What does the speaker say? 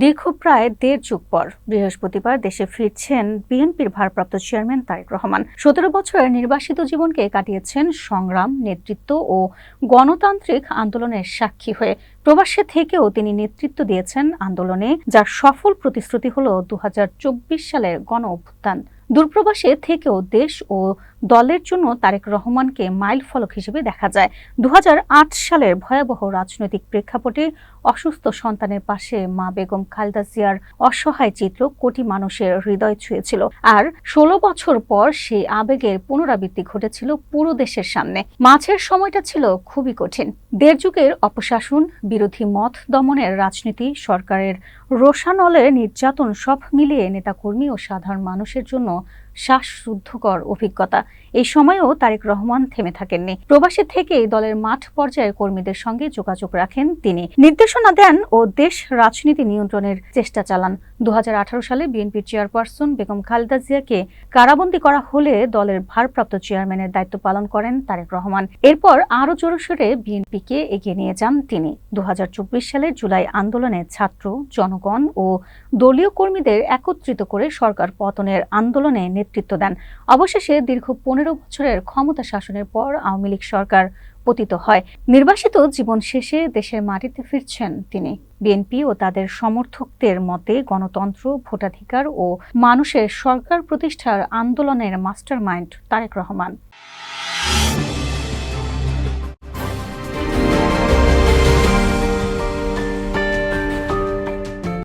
দীর্ঘ প্রায় দেড় যুগ পর বৃহস্পতিবার দেশে ফিরছেন বিএনপির ভারপ্রাপ্ত চেয়ারম্যান তারেক রহমান। ১৭ বছরের নির্বাসিত জীবনকে কাটিয়েছেন সংগ্রাম, নেতৃত্ব ও গণতান্ত্রিক আন্দোলনের সাক্ষী হয়ে। প্রবাসে থেকেও তিনি নেতৃত্ব দিয়েছেন আন্দোলনে, যার সফল প্রতিশ্রুতি হল ২০২৪ সালের গণ-অভ্যুত্থান। দূরপ্রবাসে থেকেও দেশ ও দলের জন্য তারেক রহমানকে মাইলফলক হিসেবে দেখা যায়। ২০০৮ সালের ভয়াবহ রাজনৈতিক প্রেক্ষাপটে অসুস্থ সন্তানের পাশে মা বেগম খালেদা জিয়ার অসহায় চিত্র কোটি মানুষের হৃদয় ছুঁয়েছিল। আর ১৬ বছর পর সেই আবেগের পুনরাবৃত্তি ঘটেছিল পুরো দেশের সামনে। মাঝের সময়টা ছিল খুবই কঠিন। দেড় যুগের অপশাসন, বিরোধী মত দমনের রাজনীতি, সরকারের রোষানলের নির্যাতন, সব মিলিয়ে নেতাকর্মী ও সাধারণ মানুষের জন্য শ্বাসরুদ্ধকর অভিজ্ঞতা। এই সময়েও তারেক রহমান থেমে থাকেননি। প্রবাসী থেকেই দলের মাঠ পর্যায়ে কর্মীদের সঙ্গে যোগাযোগ রাখেন তিনি, নির্দেশনা দেন ও দেশ রাজনীতি নিয়ন্ত্রণের চেষ্টা চালান। ২০১৮ সালে বিএনপির চেয়ারপারসন বেগম খালেদা জিয়াকে কারাবন্দী করা হলে দলের ভারপ্রাপ্ত চেয়ারম্যানের দায়িত্ব পালন করেন তারেক রহমান। এরপর আরও জোরসোরে বিএনপিকে এগিয়ে নিয়ে যান তিনি। ২০২৪ সালের জুলাই আন্দোলনে ছাত্র, জনগণ ও দলীয় কর্মীদের একত্রিত করে সরকার পতনের আন্দোলনে নেতৃত্ব দেন। অবশেষে দীর্ঘ ১৫ বছরের ক্ষমতা শাসনের পর আওয়ামী লীগ সরকার পতিত হয়। নির্বাসিত জীবন শেষে দেশের মাটিতে ফিরছেন তিনি। বিএনপি ও তাদের সমর্থকদের মতে গণতন্ত্র, ভোটাধিকার ও মানুষের সরকার প্রতিষ্ঠার আন্দোলনের মাস্টারমাইন্ড তারেক রহমান।